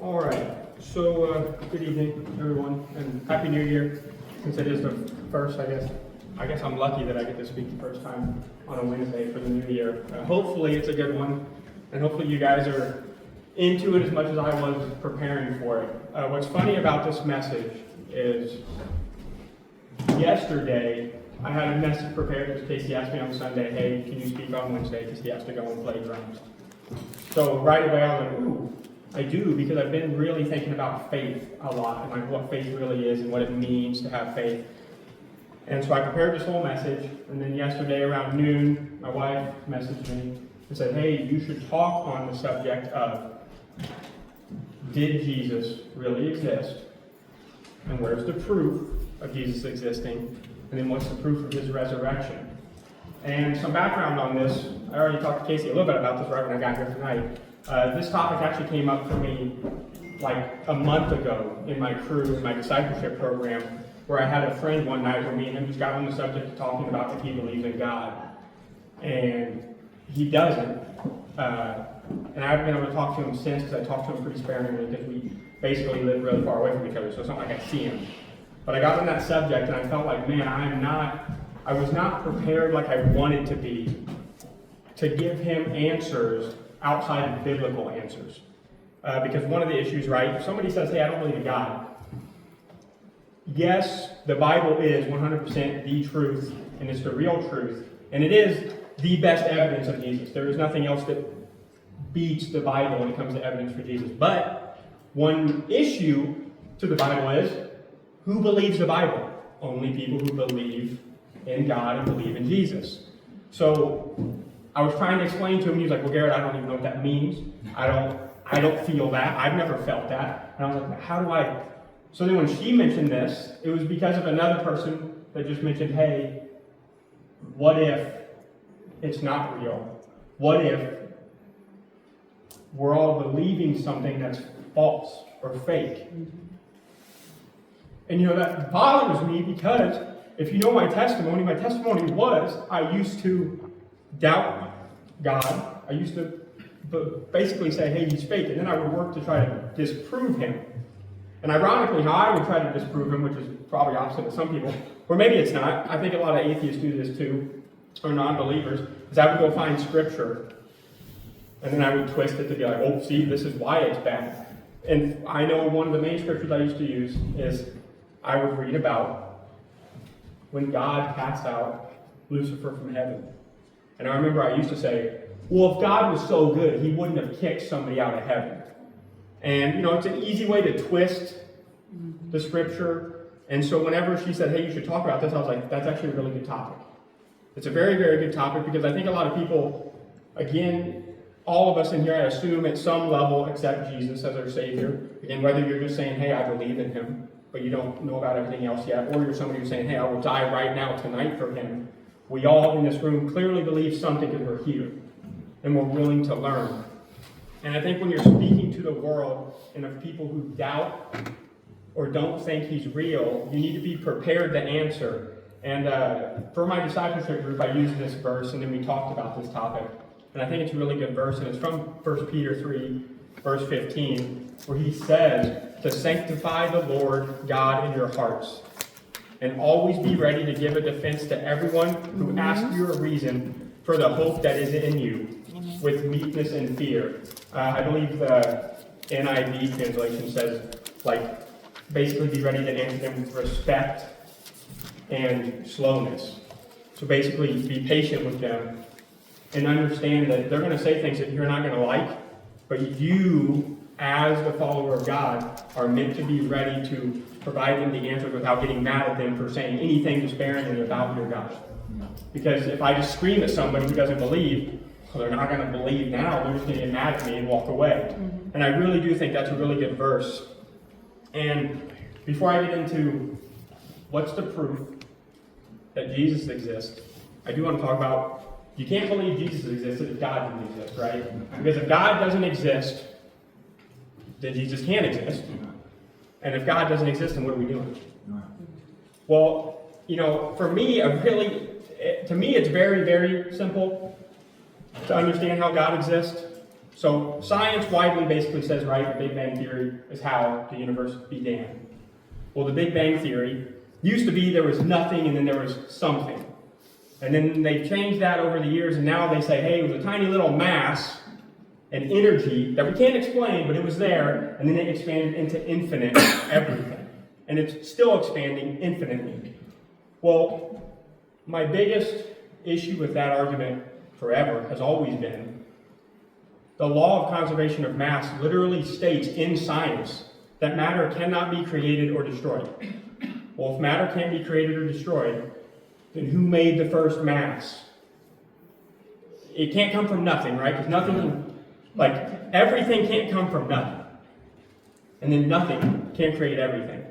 All right, so good evening, everyone, and Happy New Year. Since it is the first, I guess I'm lucky that I get to speak the first time on a Wednesday for the new year. Hopefully it's a good one, and hopefully you guys are into it as much as I was preparing for it. What's funny about this message is yesterday I had a message prepared because Casey asked me on Sunday, hey, can you speak on Wednesday, because he has to go and play drums. So right away I was like, ooh, I do, because I've been really thinking about faith a lot, and like what faith really is and what it means to have faith. And so I prepared this whole message, and then yesterday around noon, my wife messaged me and said, hey, you should talk on the subject of, did Jesus really exist? And where's the proof of Jesus existing? And then what's the proof of his resurrection? And some background on this, I already talked to Casey a little bit about this right when I got here tonight. This topic actually came up for me like a month ago in my crew, in my discipleship program, where I had a friend one night where me and him just got on the subject of talking about if he believes in God. And he doesn't. And I haven't been able to talk to him since, because I talked to him pretty sparingly because we basically live really far away from each other, so it's not like I see him. But I got on that subject and I felt like, man, I was not prepared like I wanted to be to give him answers outside of biblical answers. Because one of the issues, right, if somebody says, hey, I don't believe in God, yes, the Bible is 100% the truth, and it's the real truth, and it is the best evidence of Jesus. There is nothing else that beats the Bible when it comes to evidence for Jesus. But one issue to the Bible is, who believes the Bible? Only people who believe in God and believe in Jesus. So I was trying to explain to him, he was like, well, Gerd, I don't even know what that means. I don't feel that. I've never felt that. And I was like, how do I? So then when she mentioned this, it was because of another person that just mentioned, hey, what if it's not real? What if we're all believing something that's false or fake? And that bothers me, because if you know my testimony was I used to doubt God. I used to basically say, hey, he's fake, and then I would work to try to disprove him. And ironically, how I would try to disprove him, which is probably opposite of some people, or maybe it's not, I think a lot of atheists do this too, or non-believers, is I would go find scripture, and then I would twist it to be like, oh, see, this is why it's bad. And I know one of the main scriptures I used to use is, I would read about when God cast out Lucifer from heaven. And I remember I used to say, well, if God was so good, he wouldn't have kicked somebody out of heaven. And, it's an easy way to twist the scripture. And so whenever she said, hey, you should talk about this, I was like, that's actually a really good topic. It's a very, very good topic, because I think a lot of people, again, all of us in here, I assume, at some level accept Jesus as our Savior. Again, whether you're just saying, hey, I believe in him, but you don't know about everything else yet, or you're somebody who's saying, hey, I will die right now, tonight, for him. We all in this room clearly believe something, because we're here, and we're willing to learn. And I think when you're speaking to the world and of people who doubt or don't think he's real, you need to be prepared to answer. And for my discipleship group, I used this verse, and then we talked about this topic. And I think it's a really good verse, and it's from 1 Peter 3, verse 15, where he says, to sanctify the Lord God in your hearts, and always be ready to give a defense to everyone who asks you a reason for the hope that is in you, with meekness and fear. I believe the NIV translation says, basically be ready to answer them with respect and slowness. So basically be patient with them and understand that they're going to say things that you're not going to like, but you, as the follower of God, are meant to be ready to provide them the answers without getting mad at them for saying anything disparaging about your God. Because if I just scream at somebody who doesn't believe, well, they're not going to believe now, they're just going to get mad at me and walk away. And I really do think that's a really good verse. And before I get into what's the proof that Jesus exists, I do want to talk about, you can't believe Jesus existed if God didn't exist, right? Because if God doesn't exist, then Jesus can't exist. And if God doesn't exist, then what are we doing? Well, for me, to me, it's very, very simple to understand how God exists. So science widely basically says, right, the Big Bang Theory is how the universe began. Well, the Big Bang Theory used to be there was nothing and then there was something. And then they've changed that over the years, and now they say, hey, it was a tiny little mass and energy that we can't explain, but it was there, and then it expanded into infinite everything. And it's still expanding infinitely. Well, my biggest issue with that argument forever has always been the law of conservation of mass literally states in science that matter cannot be created or destroyed. Well, if matter can't be created or destroyed, then who made the first mass? It can't come from nothing, right? Because nothing, like, everything can't come from nothing. And then nothing can't create everything.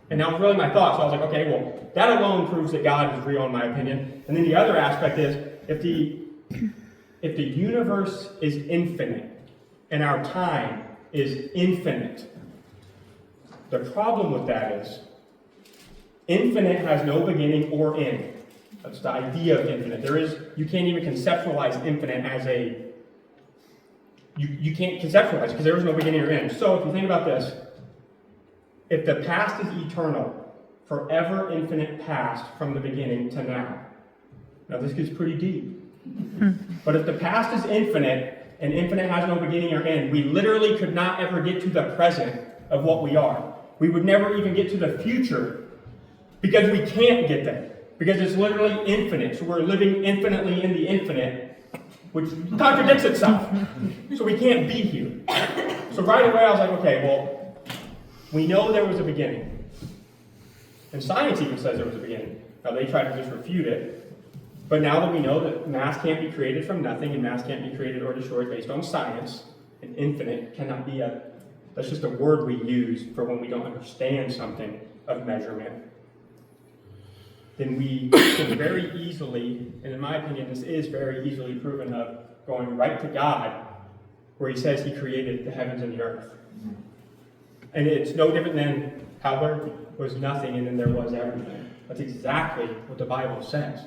And that was really my thought. So I was like, okay, well, that alone proves that God is real in my opinion. And then the other aspect is, if the universe is infinite and our time is infinite, the problem with that is infinite has no beginning or end. That's the idea of infinite. You can't even conceptualize infinite as you can't conceptualize because there is no beginning or end. So if you think about this, if the past is eternal, forever infinite past from the beginning to now. Now this gets pretty deep. But if the past is infinite and infinite has no beginning or end, we literally could not ever get to the present of what we are. We would never even get to the future because we can't get there. Because it's literally infinite. So we're living infinitely in the infinite, which contradicts itself. So we can't be here. So right away I was like, okay, well, we know there was a beginning. And science even says there was a beginning. Now they try to just refute it. But now that we know that mass can't be created from nothing and mass can't be created or destroyed based on science, and infinite cannot be that's just a word we use for when we don't understand something of measurement. Then we can very easily, and in my opinion, this is very easily proven of going right to God, where he says he created the heavens and the earth. And it's no different than how there was nothing and then there was everything. That's exactly what the Bible says.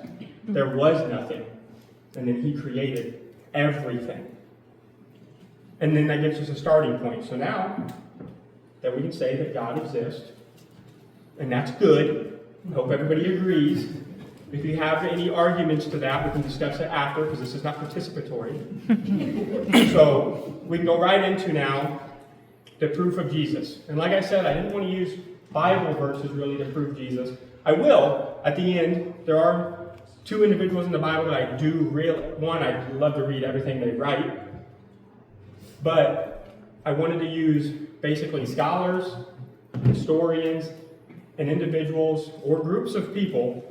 There was nothing, and then he created everything. And then that gives us a starting point. So now that we can say that God exists, and that's good. I hope everybody agrees. If you have any arguments to that, we can discuss it after, because this is not participatory. So we can go right into now the proof of Jesus. And like I said, I didn't want to use Bible verses really to prove Jesus. I will at the end. There are two individuals in the Bible that I do one, I love to read everything they write. But I wanted to use basically scholars, historians, and individuals or groups of people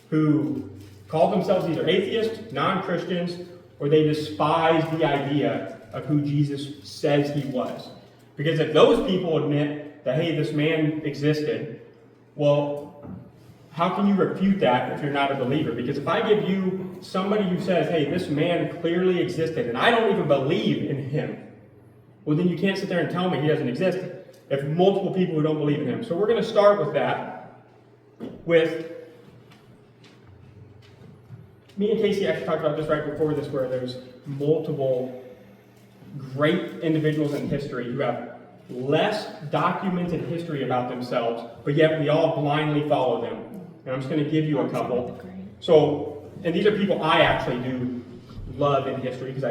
who call themselves either atheists, non-Christians, or they despise the idea of who Jesus says he was. Because if those people admit that, hey, this man existed, well, how can you refute that if you're not a believer? Because if I give you somebody who says, hey, this man clearly existed, and I don't even believe in him, well, then you can't sit there and tell me he doesn't exist if multiple people who don't believe in him. So we're going to start with that, with me and Casey actually talked about this right before this, where there's multiple great individuals in history who have less documented history about themselves, but yet we all blindly follow them. And I'm just going to give you a couple. So, and these are people I actually do love in history because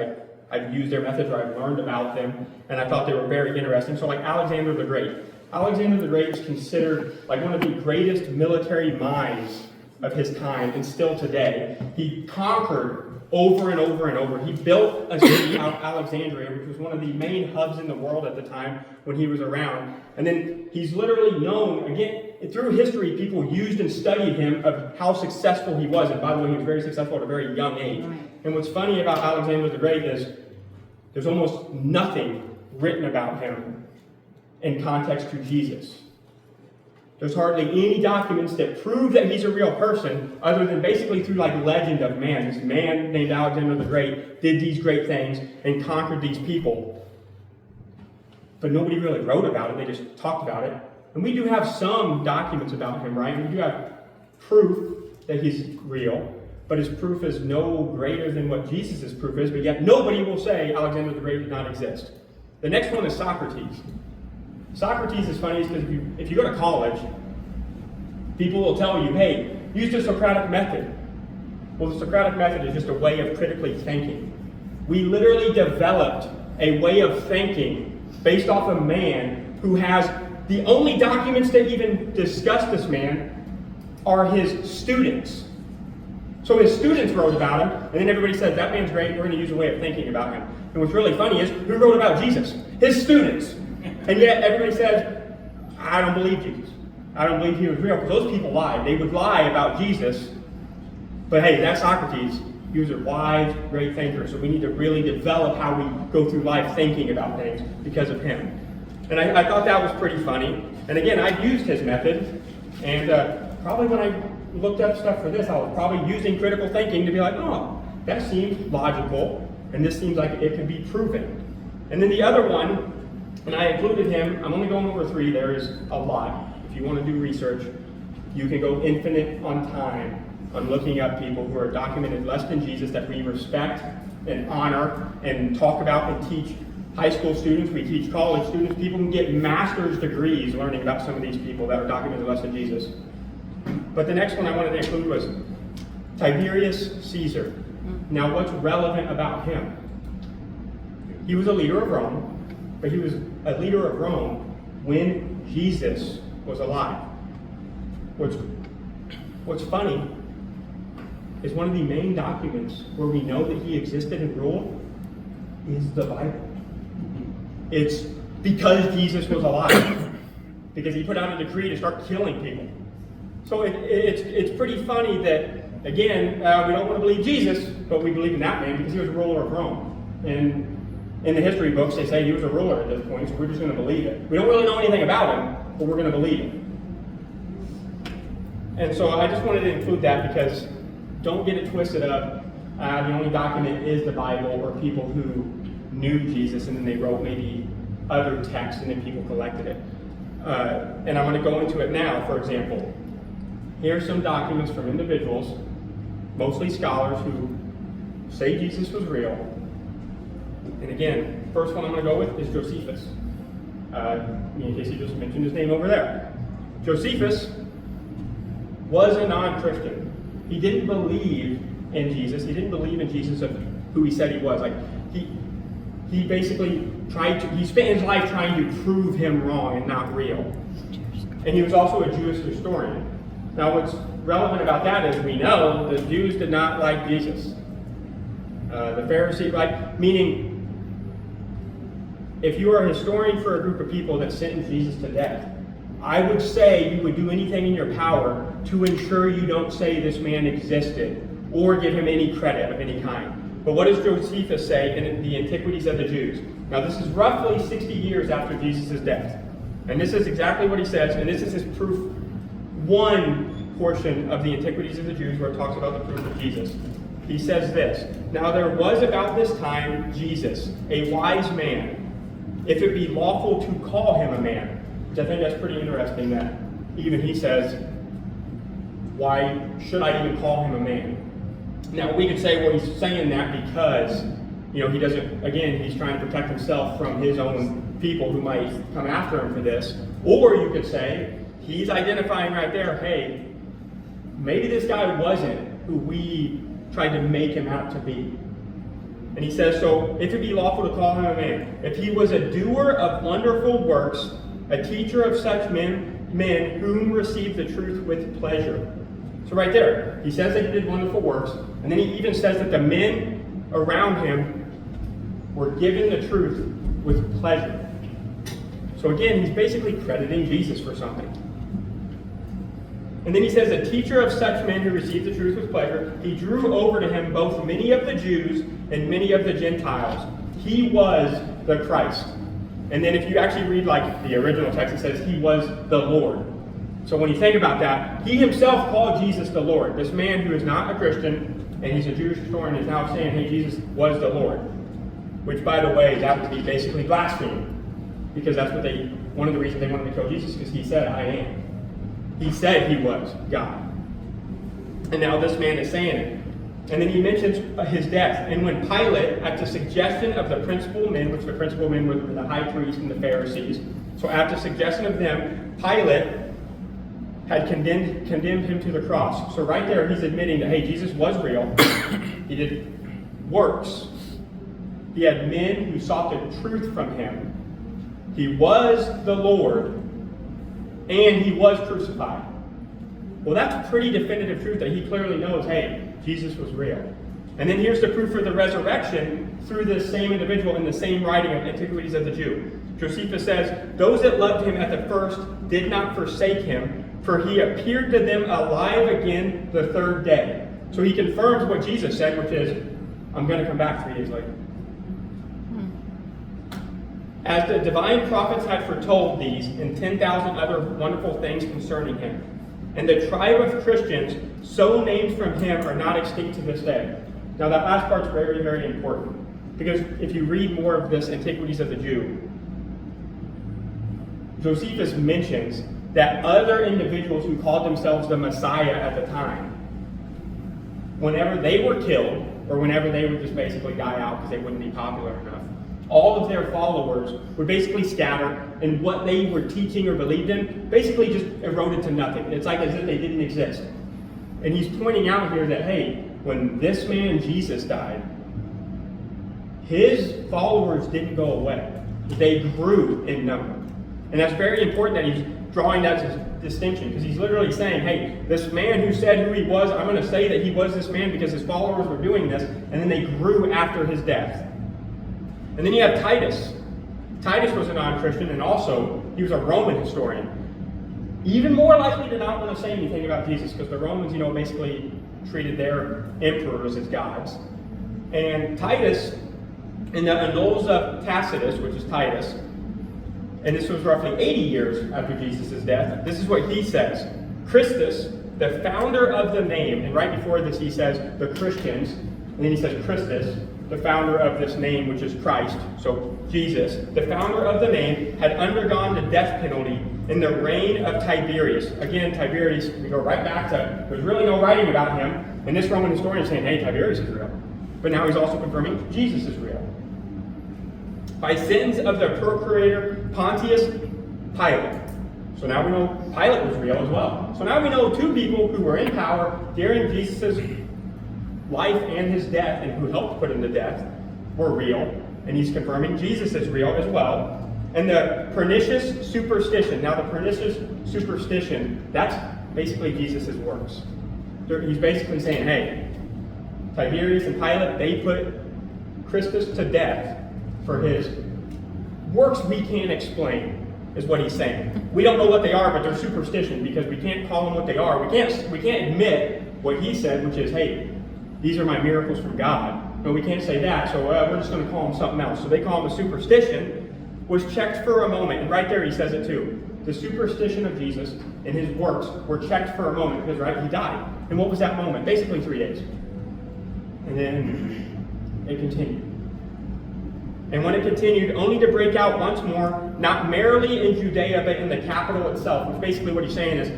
I've used their methods or I've learned about them, and I thought they were very interesting. So like Alexander the Great. Alexander the Great is considered like one of the greatest military minds of his time, and still today. He conquered over and over and over. He built a city out of Alexandria, which was one of the main hubs in the world at the time when he was around. And then he's literally known, again, through history, people used and studied him of how successful he was. And by the way, he was very successful at a very young age. And what's funny about Alexander the Great is there's almost nothing written about him in context to Jesus. There's hardly any documents that prove that he's a real person, other than basically through like legend of man. This man named Alexander the Great did these great things and conquered these people. But nobody really wrote about it, they just talked about it. And we do have some documents about him, right? We do have proof that he's real. but his proof is no greater than what Jesus' proof is, but yet nobody will say Alexander the Great did not exist. The next one is Socrates. Socrates is funny because if you go to college, people will tell you, hey, use the Socratic method. Well, the Socratic method is just a way of critically thinking. We literally developed a way of thinking based off a man who has the only documents that even discuss this man are his students. So his students wrote about him, and then everybody said, that man's great, we're going to use a way of thinking about him. And what's really funny is, who wrote about Jesus? His students. And yet everybody says, I don't believe Jesus. I don't believe he was real, because those people lied. They would lie about Jesus. But hey, that's Socrates. He was a wise, great thinker. So we need to really develop how we go through life thinking about things because of him. And I thought that was pretty funny. And again, I used his method. And probably when I looked up stuff for this, I was probably using critical thinking to be like, oh, that seems logical. And this seems like it can be proven. And then the other one, and I included him, I'm only going over 3, there is a lot. If you want to do research, you can go infinite on time on looking up people who are documented less than Jesus that we respect and honor and talk about and teach high school students, we teach college students. People can get master's degrees learning about some of these people that are documented less than Jesus. But the next one I wanted to include was Tiberius Caesar. Now what's relevant about him? He was a leader of Rome, but he was a leader of Rome when Jesus was alive. What's funny is one of the main documents where we know that he existed and ruled is the Bible. It's because Jesus was alive, because he put out a decree to start killing people. So it's pretty funny that, again, we don't want to believe Jesus, but we believe in that man because he was a ruler of Rome. And in the history books, they say he was a ruler at this point, so we're just going to believe it. We don't really know anything about him, but we're going to believe it. And so I just wanted to include that because don't get it twisted up. The only document is the Bible, or people who knew Jesus and then they wrote maybe other texts and then people collected it. And I'm going to go into it now. For example, here's some documents from individuals, mostly scholars, who say Jesus was real. And again, first one I'm going to go with is Josephus. In case you just mentioned his name over there. Josephus was a non-Christian. He didn't believe in Jesus. He didn't believe in Jesus of who he said he was. Like he basically he spent his life trying to prove him wrong and not real. And he was also a Jewish historian. Now what's relevant about that is we know the Jews did not like Jesus. The Pharisees, meaning if you are a historian for a group of people that sentenced Jesus to death, I would say you would do anything in your power to ensure you don't say this man existed or give him any credit of any kind. But what does Josephus say in the Antiquities of the Jews? Now this is roughly 60 years after Jesus' death. And this is exactly what he says, and this is his proof, one portion of the Antiquities of the Jews where it talks about the proof of Jesus. He says this, "Now there was about this time Jesus, a wise man, if it be lawful to call him a man." Which I think that's pretty interesting that even he says, why should I even call him a man? Now we could say, well, he's saying that because, he doesn't, again, he's trying to protect himself from his own people who might come after him for this. Or you could say, he's identifying right there, hey, maybe this guy wasn't who we tried to make him out to be. And he says, so if it be lawful to call him a man, if he was a doer of wonderful works, a teacher of such men whom receive the truth with pleasure. So right there, he says that he did wonderful works, and then he even says that the men around him were given the truth with pleasure. So again, he's basically crediting Jesus for something. And then he says, a teacher of such men who received the truth with pleasure, he drew over to him both many of the Jews and many of the Gentiles. He was the Christ. And then if you actually read the original text, it says he was the Lord. So when you think about that, he himself called Jesus the Lord. This man who is not a Christian, and he's a Jewish historian, is now saying, hey, Jesus was the Lord. Which, by the way, that would be basically blasphemy. Because that's what one of the reasons they wanted to kill Jesus, because he said, I am. He said he was God. And now this man is saying it. And then he mentions his death. And when Pilate, at the suggestion of the principal men, which the principal men were the high priest and the Pharisees, so at the suggestion of them, Pilate had condemned him to the cross. So right there, he's admitting that, hey, Jesus was real. He did works. He had men who sought the truth from him. He was the Lord, and he was crucified. Well, that's pretty definitive truth that he clearly knows, hey, Jesus was real. And then here's the proof for the resurrection through this same individual in the same writing of Antiquities of the Jew. Josephus says, those that loved him at the first did not forsake him, for he appeared to them alive again the third day. So he confirms what Jesus said, which is, I'm going to come back 3 days later. As the divine prophets had foretold these and 10,000 other wonderful things concerning him. And the tribe of Christians, so named from him, are not extinct to this day. Now that last part's very, very important. Because if you read more of this Antiquities of the Jew, Josephus mentions that other individuals who called themselves the Messiah at the time, whenever they were killed, or whenever they would just basically die out because they wouldn't be popular enough, all of their followers would basically scatter, and what they were teaching or believed in basically just eroded to nothing. It's like as if they didn't exist. And he's pointing out here that, hey, when this man Jesus died, his followers didn't go away. They grew in number. And that's very important that he's drawing that distinction, because he's literally saying, hey, this man who said who he was, I'm going to say that he was this man because his followers were doing this, and then they grew after his death. And then you have Titus. Titus was a non-Christian, and also he was a Roman historian. Even more likely to not want to say anything about Jesus, because the Romans, basically treated their emperors as gods. And Titus, in the Annals of Tacitus, which is Titus, and this was roughly 80 years after Jesus' death, this is what he says. Christus, the founder of the name, and right before this he says the Christians, and then he says Christus, the founder of this name, which is Christ, so Jesus, the founder of the name, had undergone the death penalty in the reign of Tiberius. Again, Tiberius, we go right back to, there's really no writing about him, and this Roman historian is saying, hey, Tiberius is real. But now he's also confirming Jesus is real. By sins of the procurator Pontius Pilate. So now we know Pilate was real as well. So now we know two people who were in power during Jesus' life and his death, and who helped put him to death, were real. And he's confirming Jesus is real as well. And the pernicious superstition. Now the pernicious superstition, that's basically Jesus' works. He's basically saying, hey, Tiberius and Pilate, they put Christus to death for his works we can't explain, is what he's saying. We don't know what they are, but they're superstition, because we can't call them what they are. We can't admit what he said, which is, hey, these are my miracles from God. No, we can't say that, so we're just going to call them something else. So they call them a superstition, was checked for a moment. And right there he says it too. The superstition of Jesus and his works were checked for a moment, because he died. And what was that moment? Basically 3 days. And then it continued. And when it continued, only to break out once more, not merely in Judea, but in the capital itself. Which basically what he's saying is,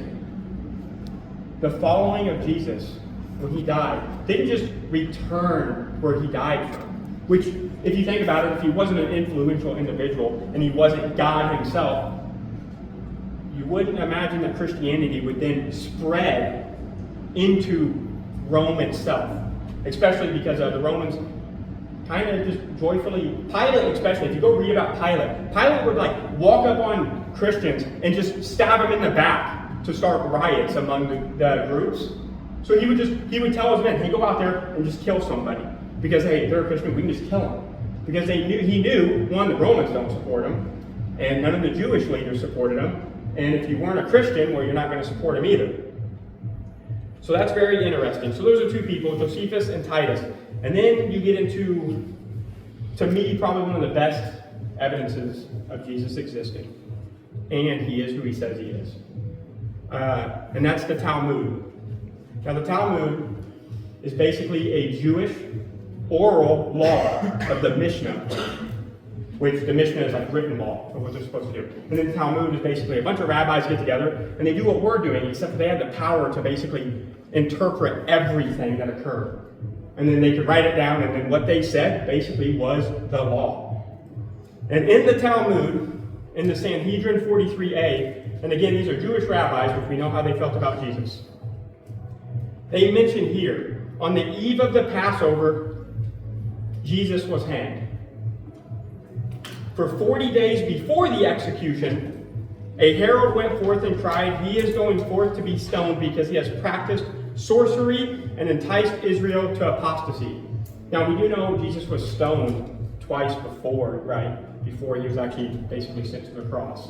the following of Jesus, when he died, didn't just return where he died from. Which, if you think about it, if he wasn't an influential individual, and he wasn't God himself, you wouldn't imagine that Christianity would then spread into Rome itself. Especially because the Romans kind of just joyfully, Pilate especially, if you go read about Pilate would walk up on Christians and just stab them in the back to start riots among the groups. So he would tell his men, hey, go out there and just kill somebody. Because, hey, they're a Christian, we can just kill them. Because he knew, one, the Romans don't support him, and none of the Jewish leaders supported him. And if you weren't a Christian, well, you're not going to support him either. So that's very interesting. So those are two people, Josephus and Titus. And then you get into, to me, probably one of the best evidences of Jesus existing. And he is who he says he is. And that's the Talmud. Now the Talmud is basically a Jewish oral law of the Mishnah, which the Mishnah is written law of what they're supposed to do. And then the Talmud is basically a bunch of rabbis get together and they do what we're doing, except that they have the power to basically interpret everything that occurred. and then they could write it down, and then what they said basically was the law. And in the Talmud, in the Sanhedrin 43a, and again, these are Jewish rabbis, which we know how they felt about Jesus. They mention here, on the eve of the Passover, Jesus was hanged. For 40 days before the execution, a herald went forth and cried, "He is going forth to be stoned because he has practiced sorcery and enticed Israel to apostasy." Now, we do know Jesus was stoned twice before, right? Before he was actually basically sent to the cross.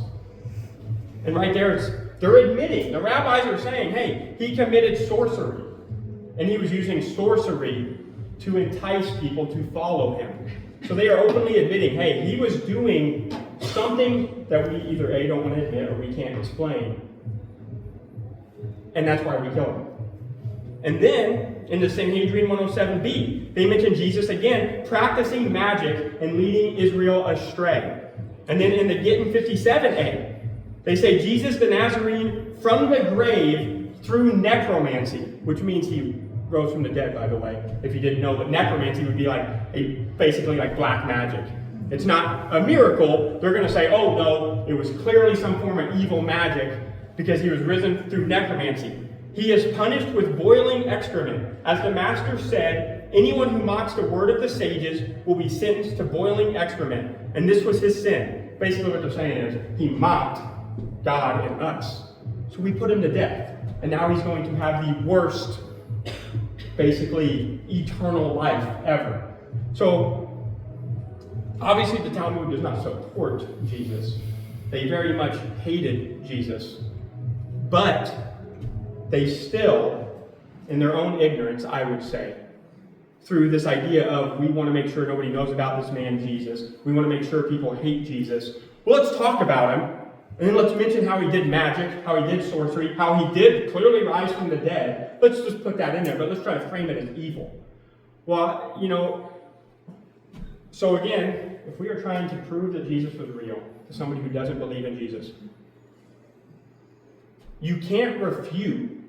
And right there, they're admitting, the rabbis are saying, hey, he committed sorcery. And he was using sorcery to entice people to follow him. So they are openly admitting, hey, he was doing something that we either A, don't want to admit, or we can't explain. And that's why we killed him. And then, in the Sanhedrin 107b, they mention Jesus again practicing magic and leading Israel astray. And then in the Gittin 57a, they say Jesus the Nazarene from the grave through necromancy, which means he rose from the dead, by the way. If you didn't know, but necromancy would be like basically like black magic. It's not a miracle. They're going to say, oh no, it was clearly some form of evil magic because he was risen through necromancy. He is punished with boiling excrement. As the master said, anyone who mocks the word of the sages will be sentenced to boiling excrement. And this was his sin. Basically what they're saying is, he mocked God and us. So we put him to death. And now he's going to have the worst, basically, eternal life ever. So, obviously the Talmud does not support Jesus. They very much hated Jesus. But they still, in their own ignorance, I would say, through this idea of we want to make sure nobody knows about this man Jesus, we want to make sure people hate Jesus, well, let's talk about him, and then let's mention how he did magic, how he did sorcery, how he did clearly rise from the dead. Let's just put that in there, but let's try to frame it as evil. Well, so again, if we are trying to prove that Jesus was real to somebody who doesn't believe in Jesus, you can't refute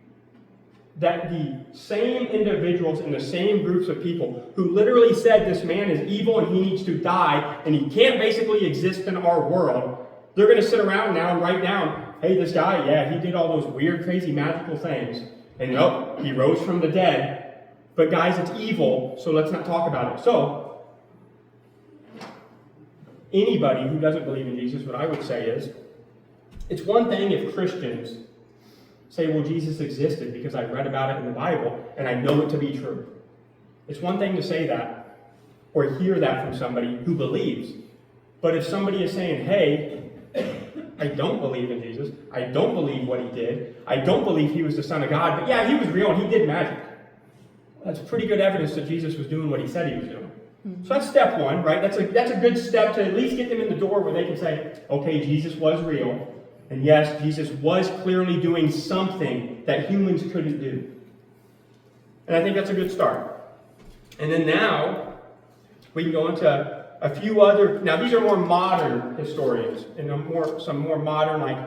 that the same individuals and the same groups of people who literally said this man is evil and he needs to die and he can't basically exist in our world, they're going to sit around now and write down, hey, this guy, yeah, he did all those weird, crazy, magical things, and nope, he rose from the dead, but guys, it's evil, so let's not talk about it. So, anybody who doesn't believe in Jesus, what I would say is, it's one thing if Christians say, well, Jesus existed because I read about it in the Bible and I know it to be true. It's one thing to say that or hear that from somebody who believes. But if somebody is saying, hey, I don't believe in Jesus, I don't believe what he did, I don't believe he was the Son of God, but yeah, he was real and he did magic. That's pretty good evidence that Jesus was doing what he said he was doing. Mm-hmm. So that's step one, right? That's a good step to at least get them in the door where they can say, okay, Jesus was real. And yes, Jesus was clearly doing something that humans couldn't do. And I think that's a good start. And then now, we can go into a few other, now these are more modern historians, and some more modern, like,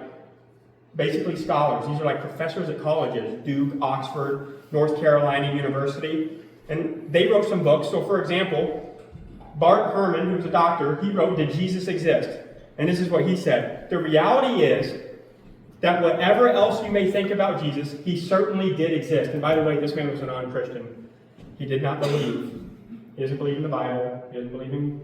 basically scholars. These are like professors at colleges, Duke, Oxford, North Carolina University. And they wrote some books. So for example, Bart Ehrman, who's a doctor, he wrote, Did Jesus Exist? And this is what he said. The reality is that whatever else you may think about Jesus, he certainly did exist. And by the way, this man was a non-Christian. He did not believe. He doesn't believe in the Bible. He doesn't believe in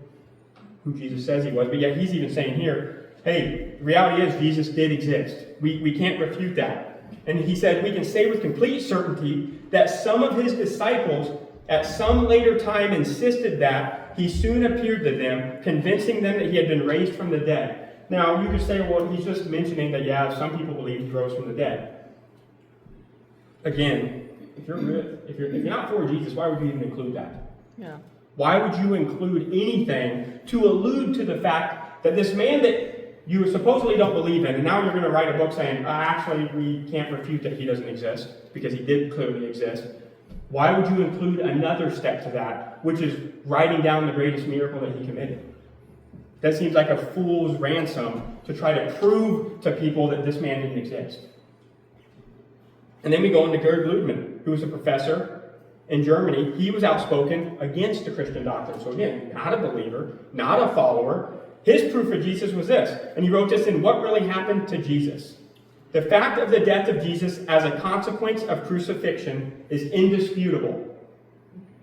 who Jesus says he was. But yet he's even saying here, hey, the reality is Jesus did exist. We can't refute that. And he said, we can say with complete certainty that some of his disciples at some later time insisted that he soon appeared to them, convincing them that he had been raised from the dead. Now, you could say, well, he's just mentioning that, yeah, some people believe he rose from the dead. Again, if you're not for Jesus, why would you even include that? Yeah. Why would you include anything to allude to the fact that this man that you supposedly don't believe in, and now you're going to write a book saying, actually, we can't refute that he doesn't exist, because he did clearly exist. Why would you include another step to that, which is writing down the greatest miracle that he committed? That seems like a fool's ransom to try to prove to people that this man didn't exist. And then we go into Gerd Lüdemann, who was a professor in Germany, he was outspoken against the Christian doctrine. So again, not a believer, not a follower. His proof of Jesus was this, and he wrote this in What Really Happened to Jesus. The fact of the death of Jesus as a consequence of crucifixion is indisputable.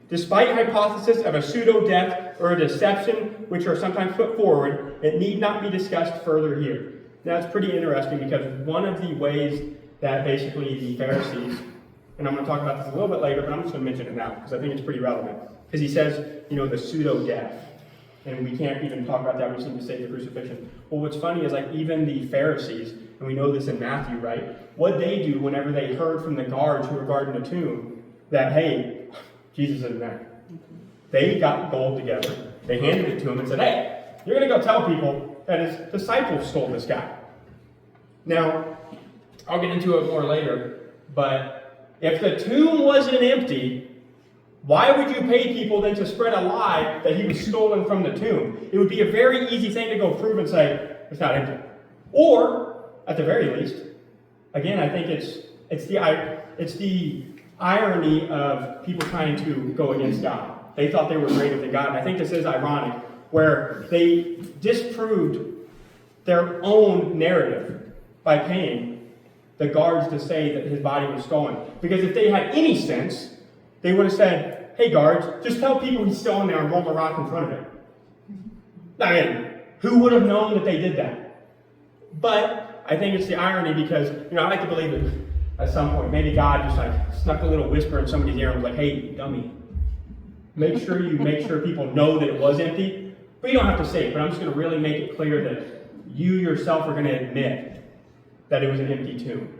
Despite hypothesis of a pseudo-death or a deception which are sometimes put forward, it need not be discussed further here. Now it's pretty interesting because one of the ways that basically the Pharisees, and I'm going to talk about this a little bit later, but I'm just going to mention it now because I think it's pretty relevant. Because he says, the pseudo-death. And we can't even talk about that. We seem to say the crucifixion. Well, what's funny is like even the Pharisees, and we know this in Matthew, right? What they do whenever they heard from the guards who were guarding the tomb that, hey, Jesus isn't there. They got gold together. They handed it to him and said, hey, you're going to go tell people that his disciples stole this guy. Now, I'll get into it more later, but if the tomb wasn't empty, why would you pay people then to spread a lie that he was stolen from the tomb? It would be a very easy thing to go prove and say, it's not empty. Or, at the very least, again, I think it's the irony of people trying to go against God. They thought they were greater than God. And I think this is ironic, where they disproved their own narrative by paying the guards to say that his body was stolen. Because if they had any sense, they would have said, hey guards, just tell people he's still in there and roll the rock in front of him. I mean, who would have known that they did that? But I think it's the irony because, I like to believe that at some point, maybe God just snuck a little whisper in somebody's ear and was like, hey, dummy, make sure people know that it was empty. But you don't have to say it, but I'm just going to really make it clear that you yourself are going to admit that it was an empty tomb.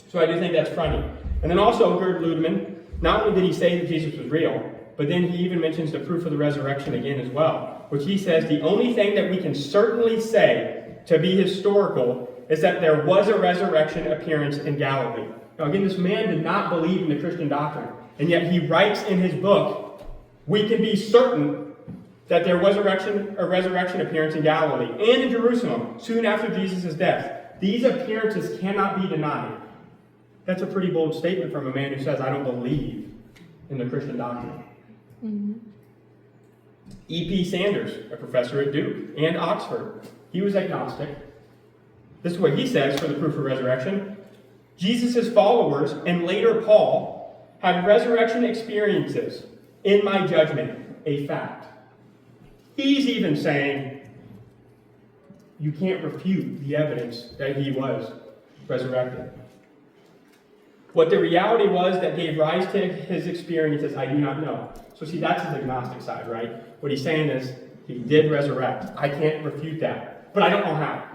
So I do think that's funny. And then also, Gerd Lüdemann, not only did he say that Jesus was real, but then he even mentions the proof of the resurrection again as well, which he says the only thing that we can certainly say to be historical is that there was a resurrection appearance in Galilee. Now again, this man did not believe in the Christian doctrine, and yet he writes in his book, we can be certain that there was a resurrection appearance in Galilee and in Jerusalem soon after Jesus' death. These appearances cannot be denied. That's a pretty bold statement from a man who says, I don't believe in the Christian doctrine. Mm-hmm. E.P. Sanders, a professor at Duke and Oxford, he was agnostic. This is what he says for the proof of resurrection. Jesus' followers, and later Paul, had resurrection experiences, in my judgment, a fact. He's even saying, you can't refute the evidence that he was resurrected. What the reality was that gave rise to his experiences, I do not know. So see, that's his agnostic side, right? What he's saying is, he did resurrect. I can't refute that. But I don't know how.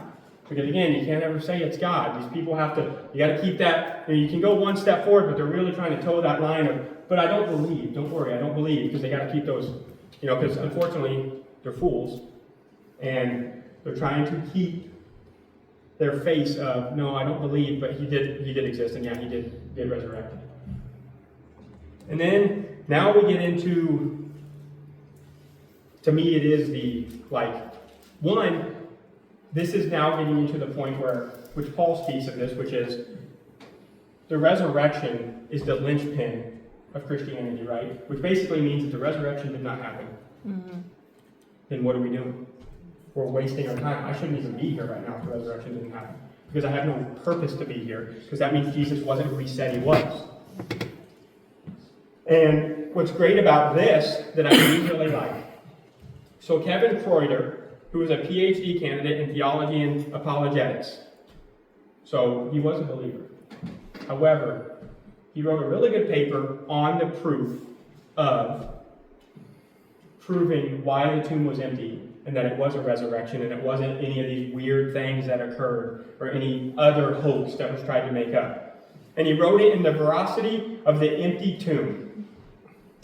Because again, you can't ever say it's God. These people you got to keep that, you can go one step forward, but they're really trying to toe that line of, but I don't believe. Don't worry, I don't believe, because they got to keep those, because unfortunately, they're fools. And they're trying to keep their face of, no, I don't believe, but he did exist, and yeah, he did resurrect. And then, now we get into, to me, it is this is now getting into the point which Paul speaks of this, which is, the resurrection is the linchpin of Christianity, right? Which basically means that the resurrection did not happen. Mm-hmm. Then what are we doing? We're wasting our time. I shouldn't even be here right now if the resurrection didn't happen. Because I have no purpose to be here. Because that means Jesus wasn't who he said he was. And what's great about this that I really like. So Kevin Kroiter, who was a PhD candidate in theology and apologetics. So he was a believer. However, he wrote a really good paper on the proof of proving why the tomb was empty and that it was a resurrection and it wasn't any of these weird things that occurred or any other hoax that was tried to make up. And he wrote it in the Veracity of the empty tomb.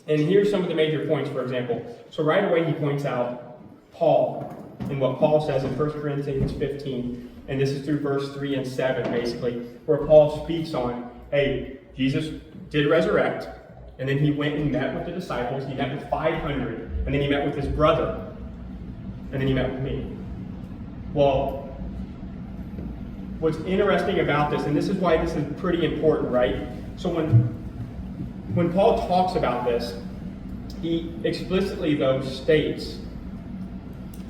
And here's some of the major points, for example. So right away he points out Paul and what Paul says in 1 Corinthians 15, and this is through verse 3 and 7, basically, where Paul speaks on, hey, Jesus did resurrect, and then he went and met with the disciples, he met with 500, and then he met with his brother, and then he met with me. Well, what's interesting about this, and this is why this is pretty important, right? So when when Paul talks about this, he explicitly, though, states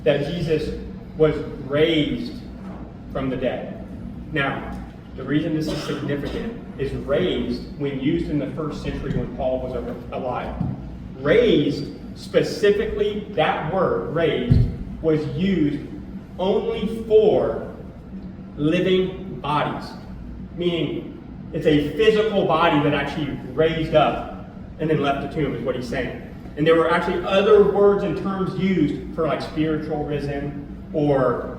that Jesus was raised from the dead. Now, the reason this is significant is raised, when used in the first century when Paul was alive. Raised, specifically, that word, raised, was used only for living bodies. Meaning, it's a physical body that actually raised up and then left the tomb, is what he's saying. And there were actually other words and terms used for like spiritual risen, or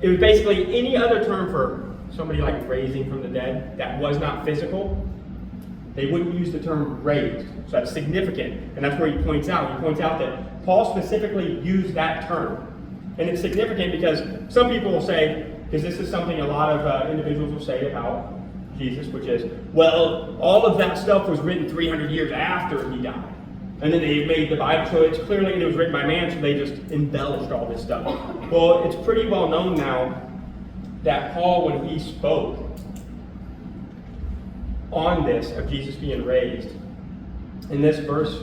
it was basically any other term for somebody like raising from the dead that was not physical. They wouldn't use the term raised. So that's significant. And that's where he points out. He points out that Paul specifically used that term. And it's significant because some people will say, because this is something a lot of individuals will say about Jesus, which is, well, all of that stuff was written 300 years after he died. And then they made the Bible, so it's clearly it was written by man, so they just embellished all this stuff. Well, it's pretty well known now that Paul, when he spoke on this, of Jesus being raised, in this verse,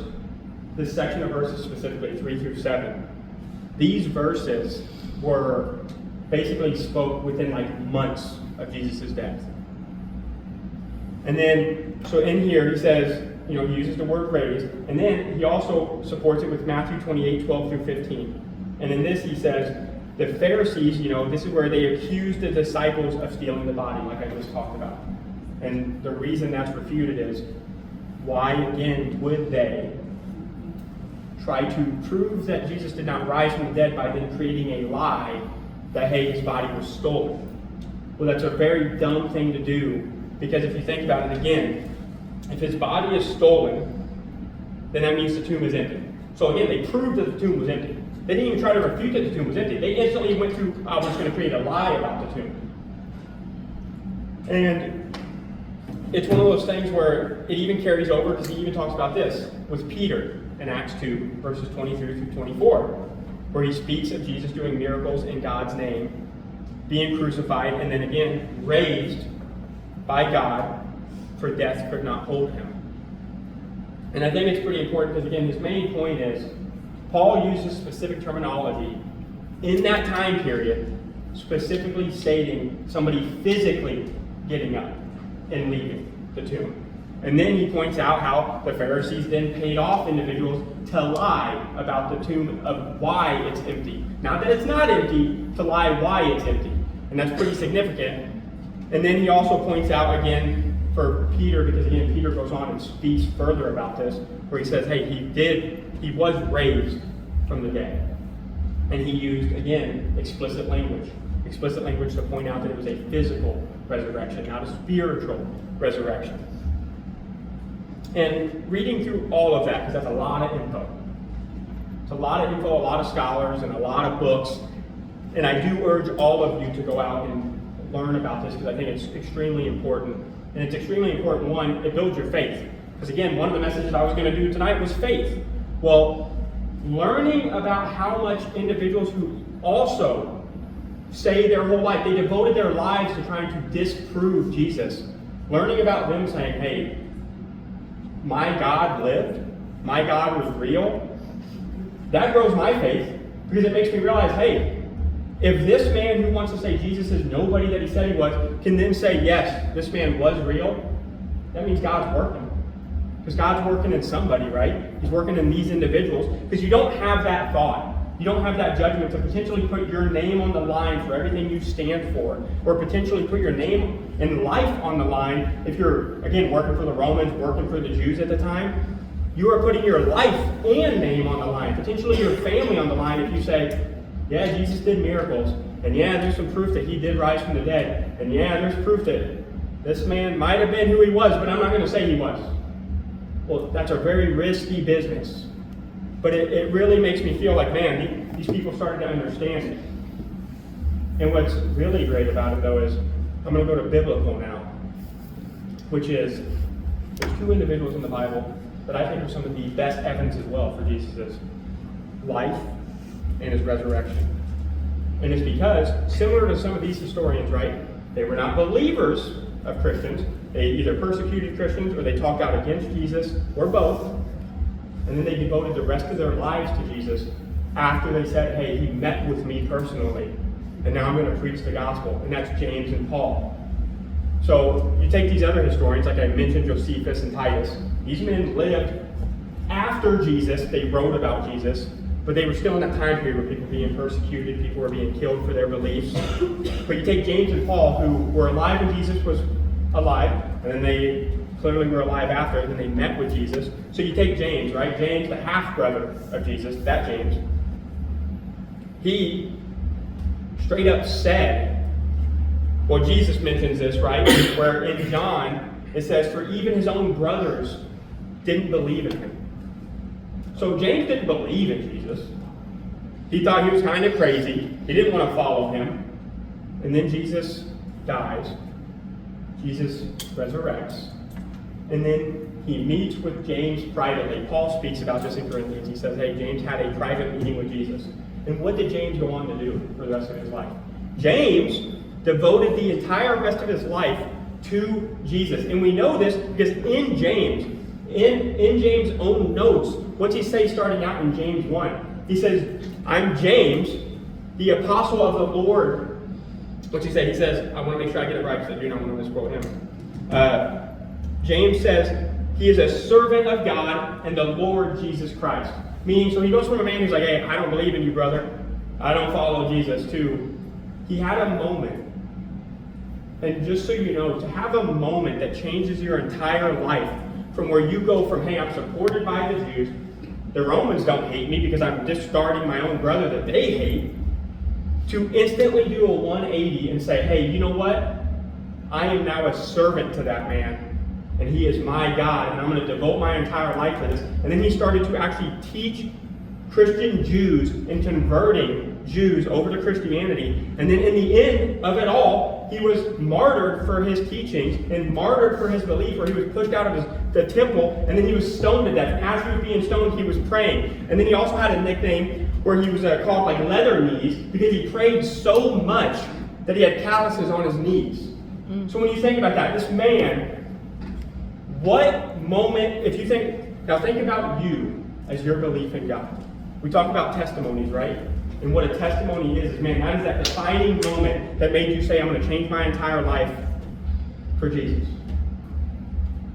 this section of verses specifically, 3 through 7, these verses were basically spoke within like months of Jesus' death. And then, so in here he says, he uses the word raised, and then he also supports it with Matthew 28, 12 through 15. And in this he says, the Pharisees, this is where they accused the disciples of stealing the body, like I just talked about. And the reason that's refuted is, why again would they try to prove that Jesus did not rise from the dead by then creating a lie that, hey, his body was stolen? Well, that's a very dumb thing to do, because if you think about it again, if his body is stolen, then that means the tomb is empty. So again, they proved that the tomb was empty. They didn't even try to refute that the tomb was empty. They instantly went to, we're just going to create a lie about the tomb. And it's one of those things where it even carries over, because he even talks about this with Peter in Acts 2, verses 23 through 24, where he speaks of Jesus doing miracles in God's name, being crucified, and then again raised by God, for death could not hold him. And I think it's pretty important because, again, his main point is Paul uses specific terminology in that time period, specifically stating somebody physically getting up and leaving the tomb. And then he points out how the Pharisees then paid off individuals to lie about the tomb, of why it's empty. Not that it's not empty, to lie why it's empty. And that's pretty significant. And then he also points out again for Peter, because again, Peter goes on and speaks further about this, where he says, hey, he was raised from the dead. And he used, again, explicit language to point out that it was a physical resurrection, not a spiritual resurrection. And reading through all of that, because that's a lot of info. It's a lot of info, a lot of scholars, and a lot of books. And I do urge all of you to go out and learn about this, because I think it's extremely important. And it's extremely important, one, it builds your faith. Because again, one of the messages I was going to do tonight was faith. Well, learning about how much individuals who also say their whole life, they devoted their lives to trying to disprove Jesus. Learning about them saying, hey, my God lived, my God was real, that grows my faith, because it makes me realize, hey, if this man who wants to say Jesus is nobody that he said he was, can then say, yes, this man was real, that means God's working. Because God's working in somebody, right? He's working in these individuals. Because you don't have that thought. You don't have that judgment to potentially put your name on the line for everything you stand for. Or potentially put your name and life on the line if you're, again, working for the Romans, working for the Jews at the time. You are putting your life and name on the line. Potentially your family on the line if you say, yeah, Jesus did miracles. And yeah, there's some proof that he did rise from the dead. And yeah, there's proof that this man might have been who he was, but I'm not going to say he was. Well, that's a very risky business. But it really makes me feel like, man, these people started to understand it. And what's really great about it, though, is I'm going to go to biblical now, which is there's two individuals in the Bible that I think are some of the best evidence as well for Jesus' life and his resurrection. And it's because, similar to some of these historians, right, they were not believers of Christians, They either persecuted Christians or they talked out against Jesus, or both. And then they devoted the rest of their lives to Jesus after they said, hey, he met with me personally, and now I'm going to preach the gospel. And that's James and Paul. So you take these other historians, like I mentioned, Josephus and Titus. These men lived after Jesus. They wrote about Jesus, but they were still in that time period where people were being persecuted, people were being killed for their beliefs. But you take James and Paul, who were alive when Jesus was alive, and then they clearly were alive after, and then they met with Jesus. So you take James, right? James, the half-brother of Jesus, that James. He straight up said, well, Jesus mentions this, right? Where in John, it says, for even his own brothers didn't believe in him. So James didn't believe in Jesus. He thought he was kind of crazy. He didn't want to follow him. And then Jesus dies. Jesus resurrects. And then he meets with James privately. Paul speaks about this in Corinthians. He says, hey, James had a private meeting with Jesus. And what did James go on to do for the rest of his life? James devoted the entire rest of his life to Jesus. And we know this because in James, in James' own notes, what's he say starting out in James 1? He says, I'm James, the apostle of the Lord. What's he say? He says, I want to make sure I get it right because I do not want to misquote him. James says, he is a servant of God and the Lord Jesus Christ. Meaning, so he goes from a man who's like, hey, I don't believe in you, brother. I don't follow Jesus, to he had a moment. And just so you know, to have a moment that changes your entire life, from where you go from, hey, I'm supported by the Jews, the Romans don't hate me because I'm discarding my own brother that they hate, to instantly do a 180 and say, hey, you know what? I am now a servant to that man, and he is my God, and I'm going to devote my entire life to this. And then he started to actually teach Christian Jews and converting Jews over to Christianity. And then in the end of it all, he was martyred for his teachings and martyred for his belief, where he was pushed out of the temple, and then he was stoned to death. And as he was being stoned, he was praying. And then he also had a nickname where he was called like leather knees, because he prayed so much that he had calluses on his knees. So when you think about that, this man, what moment, if you think, now think about you as your belief in God. We talk about testimonies, right? And what a testimony is, man, that is that defining moment that made you say, I'm going to change my entire life for Jesus.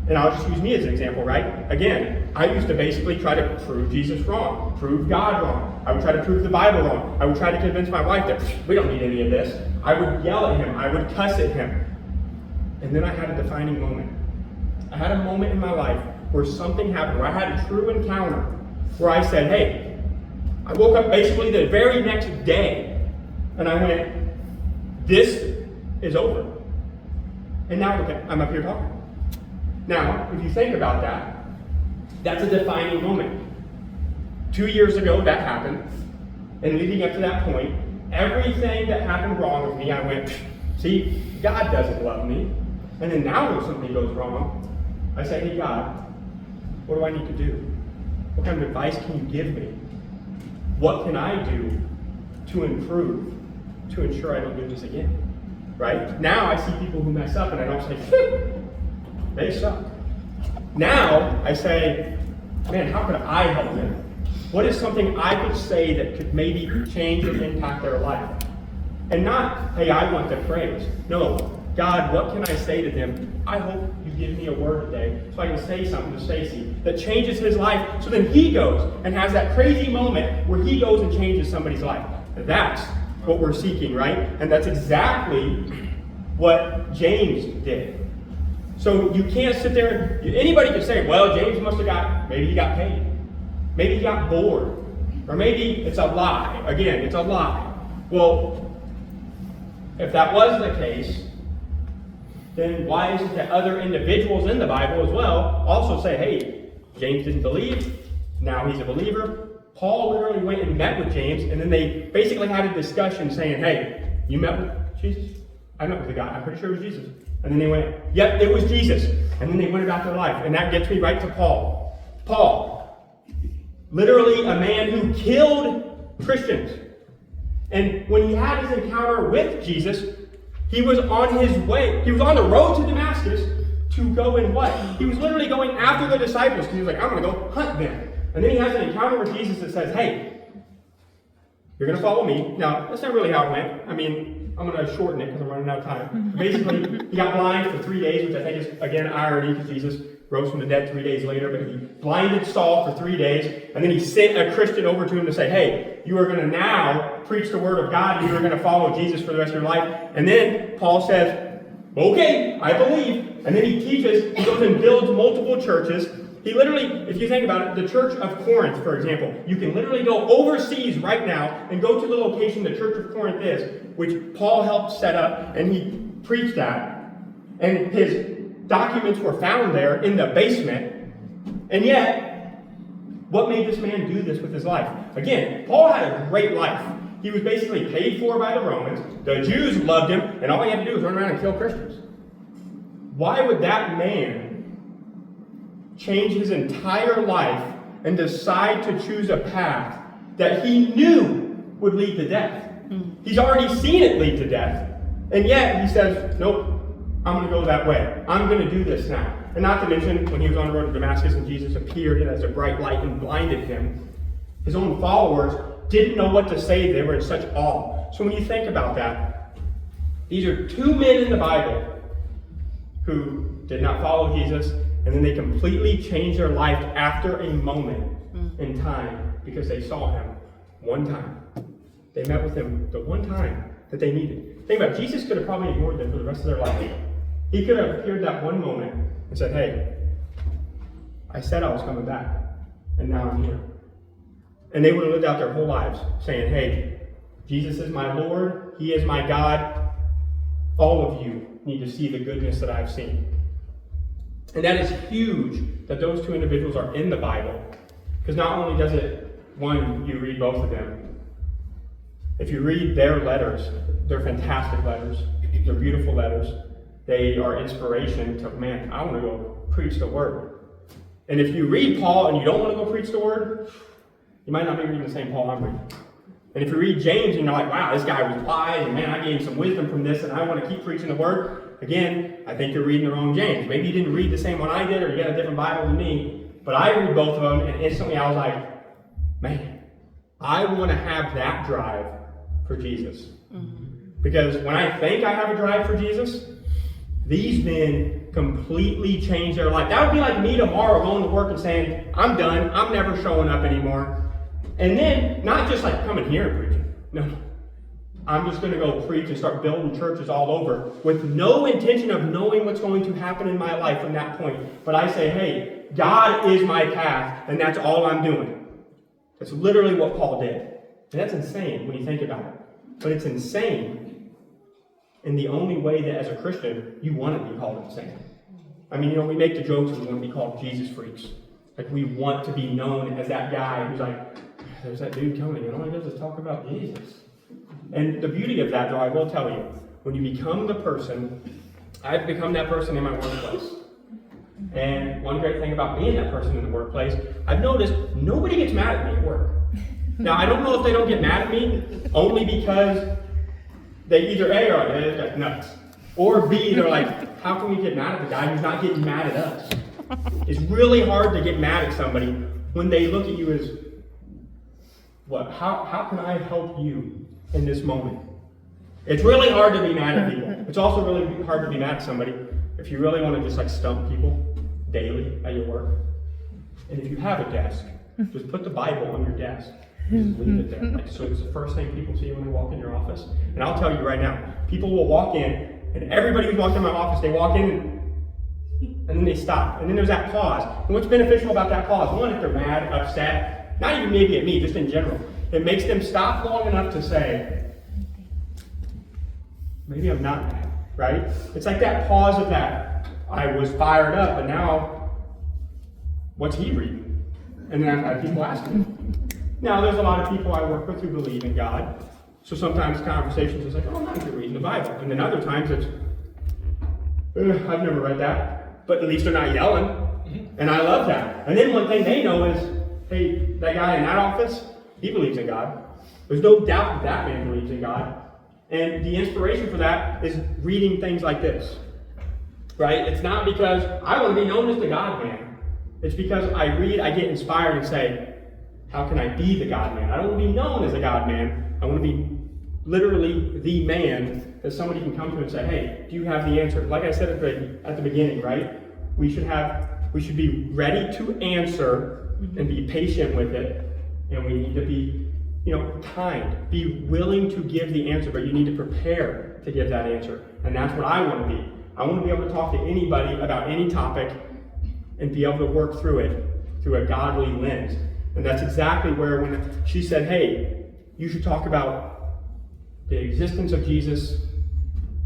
And I'll just use me as an example, right? Again, I used to basically try to prove Jesus wrong, prove God wrong. I would try to prove the Bible wrong. I would try to convince my wife that we don't need any of this. I would yell at him. I would cuss at him. And then I had a defining moment. I had a moment in my life where something happened, where I had a true encounter, where I said, hey, I woke up basically the very next day, and I went, this is over. And now look, I'm up here talking. Now, if you think about that, that's a defining moment. 2 years ago, that happened. And leading up to that point, everything that happened wrong with me, I went, see, God doesn't love me. And then now when something goes wrong, I say, hey, God, what do I need to do? What kind of advice can you give me? What can I do to improve, to ensure I don't do this again? Right? Now I see people who mess up and I don't say, they suck. Now I say, man, how could I help them? What is something I could say that could maybe change or impact their life? And not, hey, I want the praise. No, God, what can I say to them? I hope you give me a word today so I can say something to Stacy that changes his life, so then he goes and has that crazy moment where he goes and changes somebody's life. That's what we're seeking, right? And that's exactly what James did. So you can't sit there, anybody could say, well, James must have maybe he got paid. Maybe he got bored. Or maybe it's a lie. Again, it's a lie. Well, if that was the case, then why is it that other individuals in the Bible as well also say, hey, James didn't believe, now he's a believer. Paul literally went and met with James, and then they basically had a discussion saying, hey, you met with Jesus? I met with the guy, I'm pretty sure it was Jesus. And then they went, yep, it was Jesus. And then they went about their life. And that gets me right to Paul. Paul, literally a man who killed Christians. And when he had his encounter with Jesus, he was on his way. He was on the road to Damascus, to go and what? He was literally going after the disciples because he was like, I'm going to go hunt them. And then he has an encounter with Jesus that says, hey, you're going to follow me. Now, that's not really how it went. I mean, I'm going to shorten it because I'm running out of time. Basically, he got blind for 3 days, which I think is, again, irony because Jesus rose from the dead 3 days later, but he blinded Saul for 3 days, and then he sent a Christian over to him to say, hey, you are going to now preach the word of God, and you are going to follow Jesus for the rest of your life. And then Paul says, okay, I believe. And then he teaches, he goes and builds multiple churches. He literally, if you think about it, the church of Corinth, for example, you can literally go overseas right now and go to the location the church of Corinth is, which Paul helped set up, and he preached at. And his documents were found there in the basement. And yet, what made this man do this with his life? Again, Paul had a great life. He was basically paid for by the Romans. The Jews loved him, and all he had to do was run around and kill Christians. Why would that man change his entire life and decide to choose a path that he knew would lead to death? He's already seen it lead to death. And yet, he says, nope, I'm going to go that way. I'm going to do this now. And not to mention, when he was on the road to Damascus and Jesus appeared as a bright light and blinded him, his own followers didn't know what to say. They were in such awe. So when you think about that, these are two men in the Bible who did not follow Jesus, and then they completely changed their life after a moment in time because they saw him one time. They met with him the one time that they needed. Think about it. Jesus could have probably ignored them for the rest of their life. He could have appeared that one moment and said, hey, I said I was coming back, and now I'm here. And they would have lived out their whole lives saying, hey, Jesus is my Lord. He is my God. All of you need to see the goodness that I've seen. And that is huge that those two individuals are in the Bible. Because not only does it, one, you read both of them. If you read their letters, they're fantastic letters. They're beautiful letters. They are inspiration to, man, I want to go preach the word. And if you read Paul and you don't want to go preach the word, you might not be reading the same Paul I'm reading. And if you read James and you're like, wow, this guy was wise, and man, I gained some wisdom from this, and I want to keep preaching the word, again, I think you're reading the wrong James. Maybe you didn't read the same one I did, or you got a different Bible than me, but I read both of them, and instantly I was like, man, I want to have that drive for Jesus. Because when I think I have a drive for Jesus, these men completely change their life. That would be like me tomorrow going to work and saying, I'm done, I'm never showing up anymore. And then, not just like coming here and preaching. No. I'm just going to go preach and start building churches all over with no intention of knowing what's going to happen in my life from that point. But I say, hey, God is my path, and that's all I'm doing. That's literally what Paul did. And that's insane when you think about it. But it's insane in the only way that as a Christian, you want to be called insane. I mean, we make the jokes and we want to be called Jesus freaks. Like, we want to be known as that guy who's like, there's that dude coming, and all he does is talk about Jesus. And the beauty of that, though, I will tell you, when you become the person, I've become that person in my workplace. And one great thing about being that person in the workplace, I've noticed nobody gets mad at me at work. Now, I don't know if they don't get mad at me only because they either A, are like, this guy's nuts, or B, they're like, how can we get mad at the guy who's not getting mad at us? It's really hard to get mad at somebody when they look at you as, what? How can I help you in this moment? It's really hard to be mad at people. It's also really hard to be mad at somebody if you really want to just like stump people daily at your work. And if you have a desk, just put the Bible on your desk. Just leave it there. Like, so it's the first thing people see when they walk in your office. And I'll tell you right now, people will walk in, and everybody who's walked in my office, they walk in and then they stop. And then there's that pause. And what's beneficial about that pause? One, if they're mad, upset, not even maybe at me, just in general, it makes them stop long enough to say, maybe I'm not mad, right? It's like that pause of that, I was fired up, but now, what's he reading? And then I've had people ask me. Now, there's a lot of people I work with who believe in God. So sometimes conversations is like, oh, nice, you're reading the Bible. And then other times it's, I've never read that. But at least they're not yelling. And I love that. And then one thing they know is, hey, that guy in that office, he believes in God. There's no doubt that that man believes in God. And the inspiration for that is reading things like this. right? It's not because I want to be known as the God-man. It's because I read, I get inspired and say, how can I be the God-man? I don't want to be known as a God-man. I want to be literally the man that somebody can come to and say, hey, do you have the answer? Like I said at the beginning, right? We should be ready to answer and be patient with it. And we need to be, kind. Be willing to give the answer, but you need to prepare to give that answer. And that's what I want to be. I want to be able to talk to anybody about any topic and be able to work through it through a godly lens. And that's exactly where when she said, hey, you should talk about the existence of Jesus.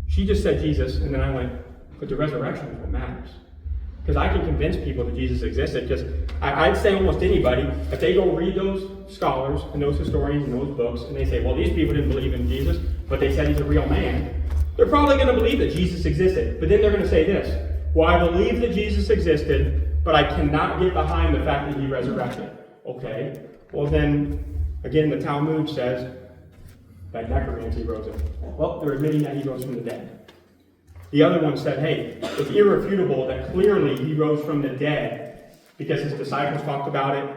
She just said Jesus, and then I went, but the resurrection is what matters. Because I can convince people that Jesus existed, because I'd say almost anybody, if they go read those scholars and those historians and those books, and they say, well, these people didn't believe in Jesus, but they said he's a real man, they're probably going to believe that Jesus existed. But then they're going to say this, well, I believe that Jesus existed, but I cannot get behind the fact that he resurrected. Okay, well then, again, the Talmud says that necromancy rose him. Well, they're admitting that he rose from the dead. The other one said, hey, it's irrefutable that clearly he rose from the dead because his disciples talked about it,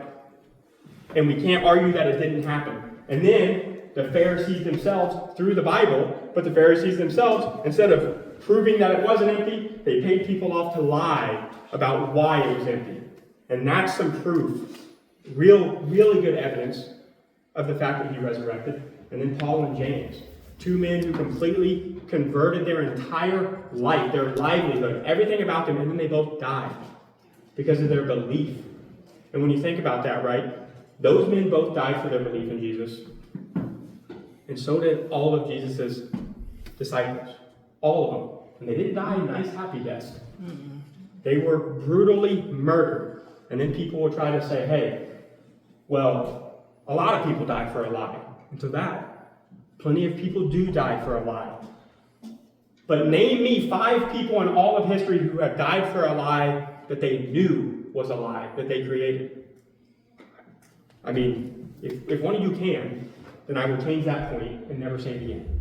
and we can't argue that it didn't happen. And then the Pharisees themselves, through the Bible, but the Pharisees themselves, instead of proving that it wasn't empty, they paid people off to lie about why it was empty. And that's some proof, really good evidence of the fact that he resurrected. And then Paul and James, two men who completely converted their entire life, their livelihood, everything about them, and then they both died because of their belief. And when you think about that, right, those men both died for their belief in Jesus. And so did all of Jesus' disciples. All of them. And they didn't die nice, happy deaths. They were brutally murdered. And then people will try to say, hey, well, a lot of people die for a lie. And to that, plenty of people do die for a lie. But name me 5 people in all of history who have died for a lie that they knew was a lie, that they created. I mean, if one of you can, then I will change that point and never say it again.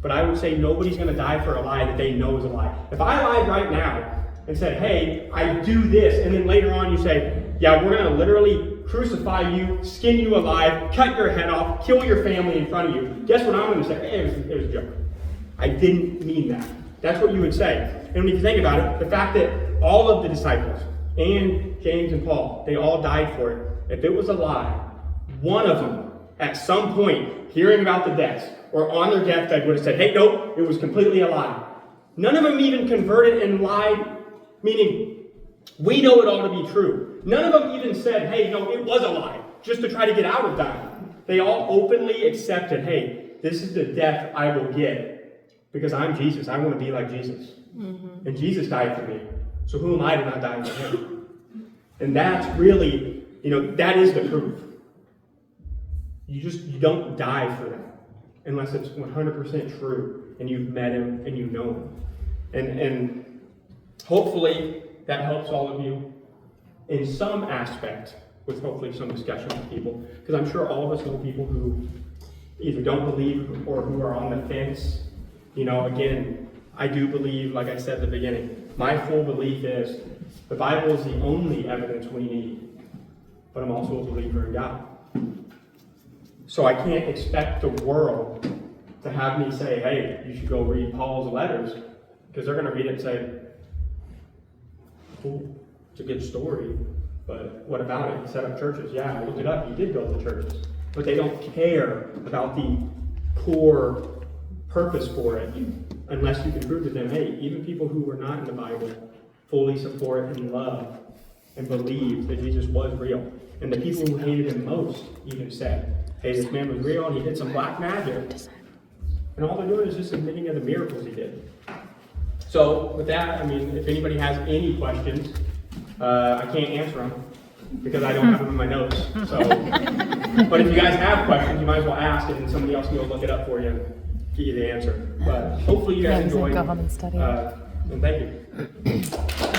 But I would say nobody's going to die for a lie that they know is a lie. If I lied right now and said, hey, I do this, and then later on you say, yeah, we're going to literally crucify you, skin you alive, cut your head off, kill your family in front of you, guess what I'm going to say? Hey, it was a joke. I didn't mean that. That's what you would say. And when you think about it, the fact that all of the disciples, and James and Paul, they all died for it. If it was a lie, one of them, at some point, hearing about the deaths, or on their deathbed would have said, hey, nope, it was completely a lie. None of them even converted and lied, meaning we know it all to be true. None of them even said, hey, no, it was a lie, just to try to get out of that. They all openly accepted, hey, this is the death I will get because I'm Jesus. I want to be like Jesus. Mm-hmm. And Jesus died for me. So who am I to not die for him? And that's really, that is the proof. You don't die for that unless it's 100% true and you've met him and you know him. And hopefully that helps all of you in some aspect with hopefully some discussion with people. Because I'm sure all of us know people who either don't believe or who are on the fence. Again, I do believe, like I said at the beginning, my full belief is the Bible is the only evidence we need. But I'm also a believer in God. So I can't expect the world to have me say, hey, you should go read Paul's letters, because they're going to read it and say, cool, it's a good story, but what about it? He set up churches. Yeah, I looked it up. He did build the churches. But they don't care about the core purpose for it, unless you can prove to them, hey, even people who were not in the Bible fully support and love and believe that Jesus was real. And the people who hated him most even said, hey, this man was real and he did some black magic. And all they're doing is just admitting of the miracles he did. So with that, if anybody has any questions, I can't answer them because I don't have them in my notes. So, but if you guys have questions, you might as well ask, and then somebody else can go look it up for you and give you the answer. But hopefully you guys enjoyed. Go home and study. And thank you.